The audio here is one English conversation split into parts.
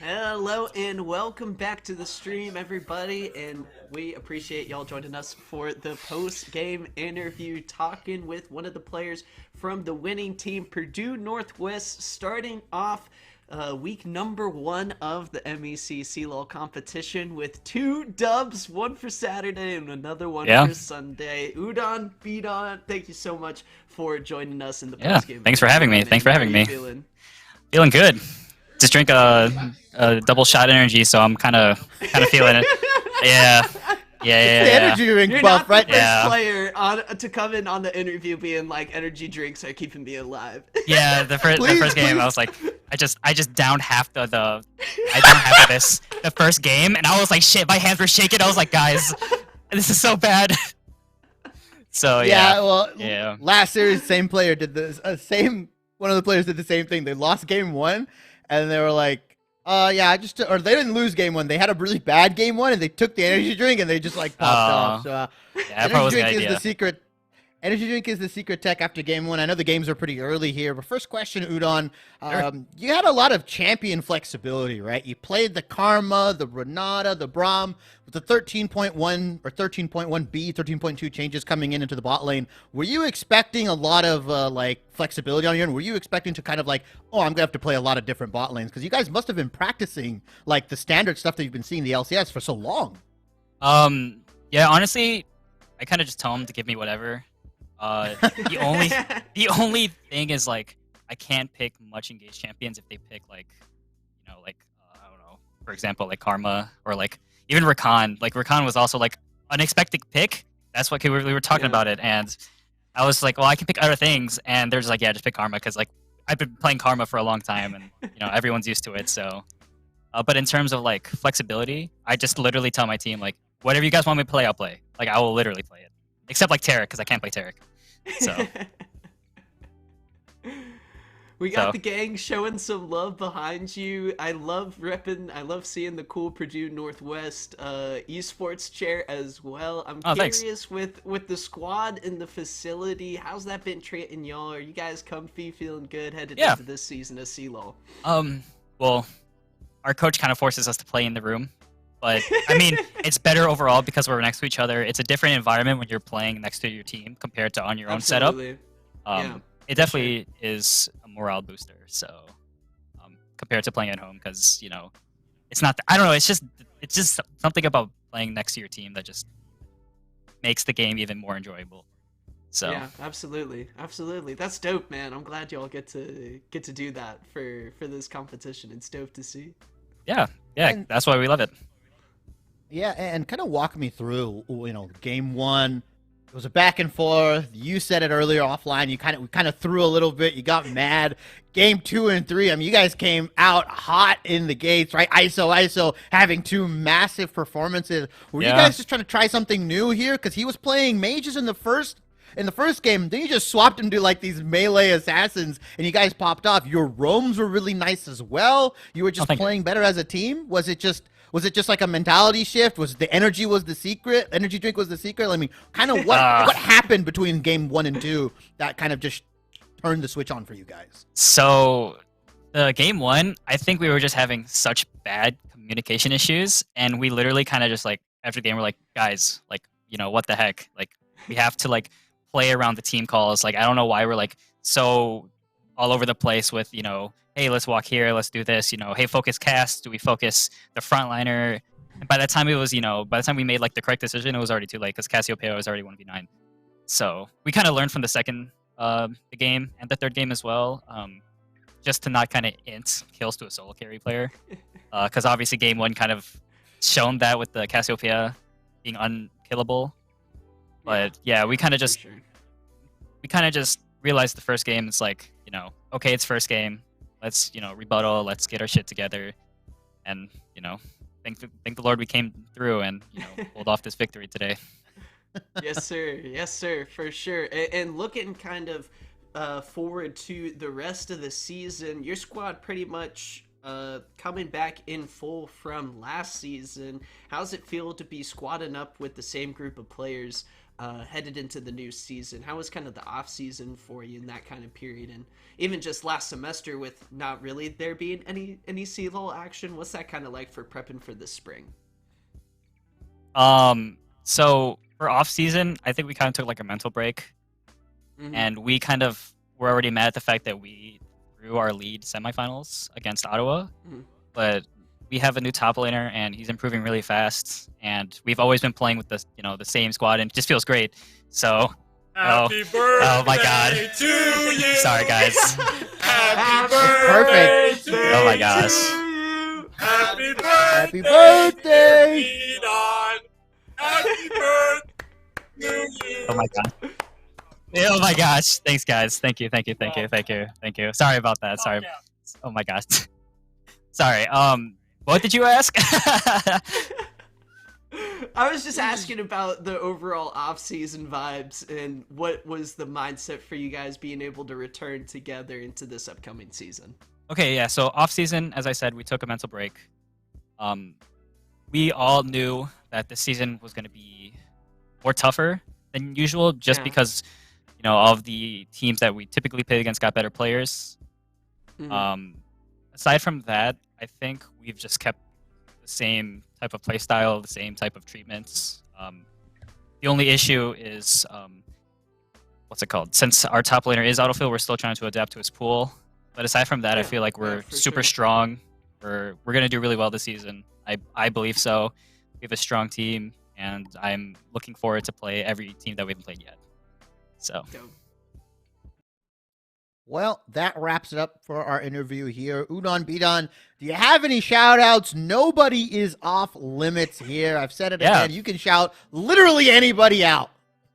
Hello and welcome back to the stream, everybody, and we appreciate y'all joining us for the post-game interview, talking with one of the players from the winning team, Purdue Northwest, starting off week number 1 of the MEC CLOL competition with 2 dubs, one for Saturday and another one for Sunday. UdonBdon, thank you so much for joining us in the post-game. Thanks for having me. Thanks for having me. Feeling good. Just drink a double shot energy, so I'm kind of feeling it. Yeah. The energy drink You're buff, not the right? first player to come in on the interview being like, energy drinks are keeping me alive. Yeah, the first game, I was like, I just downed half I downed half of this the first game, and I was like, shit, my hands were shaking. I was like, guys, this is so bad. So yeah. Last series, same player did this. One of the players did the same thing. They lost game 1, and they were like, or they didn't lose game 1. They had a really bad game 1, and they took the energy drink, and they just like popped off. So energy drink is the secret. Energy drink is the secret tech after game 1. I know the games are pretty early here, but first question, Udon. You had a lot of champion flexibility, right? You played the Karma, the Renata, the Braum with the 13.1 or 13.1B, 13.2 changes coming into the bot lane. Were you expecting a lot of flexibility on your end? Were you expecting to kind of like, oh, I'm gonna have to play a lot of different bot lanes? Because you guys must have been practicing like the standard stuff that you've been seeing in the LCS for so long. Yeah, honestly, I kind of just tell them to give me whatever. The only thing is like I can't pick much engaged champions if they pick I don't know, for example, like Karma or like even Rakan. Like Rakan was also like unexpected pick. That's what we were talking about it, and I was like, well, I can pick other things, and they're just like, yeah, just pick Karma because like I've been playing Karma for a long time, and everyone's used to it. So, but in terms of like flexibility, I just literally tell my team like, whatever you guys want me to play, I'll play. Like I will literally play it, except like Taric because I can't play Taric. So we got the gang showing some love behind you. I love seeing the cool Purdue Northwest esports chair as well. I'm curious with the squad in the facility, how's that been treating y'all? Are you guys comfy, feeling good headed into this season of CLOL? Well, our coach kind of forces us to play in the room. But, I mean, it's better overall because we're next to each other. It's a different environment when you're playing next to your team compared to on your own setup. It definitely is a morale booster. So, compared to playing at home, because, it's not, I don't know, it's just something about playing next to your team that just makes the game even more enjoyable. So yeah, absolutely. That's dope, man. I'm glad y'all get to do that for this competition. It's dope to see. Yeah, that's why we love it. Yeah, and kind of walk me through, game 1. It was a back and forth. You said it earlier offline. We kind of threw a little bit. You got mad. Game 2 and 3. I mean, you guys came out hot in the gates, right? ISO, having 2 massive performances. Were you guys just trying to try something new here? Because he was playing mages in the first game. Then you just swapped him to like these melee assassins, and you guys popped off. Your roams were really nice as well. You were just playing better as a team. Was it just like a mentality shift? Was the energy the secret? Energy drink was the secret? I mean, kind of what happened between game 1 and 2 that kind of just turned the switch on for you guys? So, game 1, I think we were just having such bad communication issues, and we literally kind of just like after the game we're like, guys, like, what the heck? Like, we have to like play around the team calls. Like, I don't know why we're like so all over the place with, hey, let's walk here, let's do this, hey, focus cast, do we focus the frontliner? And by that time it was, by the time we made like the correct decision, it was already too late because Cassiopeia was already 1v9. So we kind of learned from the second the game and the third game as well, just to not kind of int kills to a solo carry player. Because obviously game 1 kind of shown that with the Cassiopeia being unkillable. But yeah, we kind of just realized the first game, it's like, okay, it's first game. Let's, rebuttal. Let's get our shit together, and thank the Lord we came through and pulled off this victory today. Yes, sir, for sure. And looking kind of forward to the rest of the season, your squad pretty much coming back in full from last season. How's it feel to be squadding up with the same group of players headed into the new season. How was kind of the off season for you in that kind of period, and even just last semester with not really there being any CLOL action? What's that kind of like for prepping for this spring? So for off season, I think we kind of took like a mental break, and we kind of were already mad at the fact that we threw our lead semifinals against Ottawa, but we have a new top laner and he's improving really fast, and we've always been playing with the the same squad and it just feels great. So Happy birthday oh my god. to you. Sorry guys. Happy Perfect. birthday to Oh my gosh. you. Happy birthday. Happy birthday. UdonBdon. Happy birthday to you. Oh my god. Oh my gosh. Thanks guys. Thank you. Sorry about that. Sorry. Oh my gosh. Sorry. What did you ask? I was just asking about the overall off-season vibes and what was the mindset for you guys being able to return together into this upcoming season. Okay, yeah. So off season, as I said, we took a mental break. We all knew that this season was going to be more tougher than usual, just because of the teams that we typically play against got better players. Aside from that, I think we've just kept the same type of play style, the same type of treatments. The only issue is what's it called? Since our top laner is autofill, we're still trying to adapt to his pool. But aside from that, I feel like we're super strong. We're gonna do really well this season. I believe so. We have a strong team, and I'm looking forward to play every team that we haven't played yet. So. Well, that wraps it up for our interview here. UdonBdon, do you have any shout outs? Nobody is off limits here. I've said it again. You can shout literally anybody out.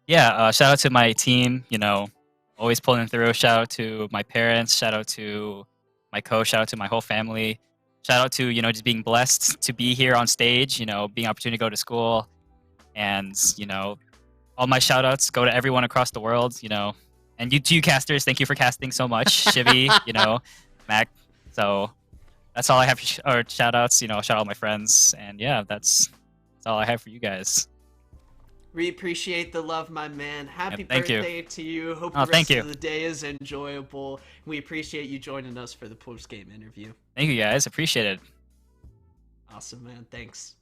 Yeah, shout out to my team, always pulling through. Shout out to my parents. Shout out to my coach. Shout out to my whole family. Shout out to, just being blessed to be here on stage, being opportunity to go to school. And, all my shout outs go to everyone across the world, and you two casters, thank you for casting so much. Shivy, Mac. So that's all I have for shout outs, shout out all my friends. And yeah, that's all I have for you guys. We appreciate the love, my man. Happy thank birthday to you. Hope Oh, the thank rest you. of the day is enjoyable. We appreciate you joining us for the post-game interview. Thank you guys, appreciate it. Awesome, man. Thanks.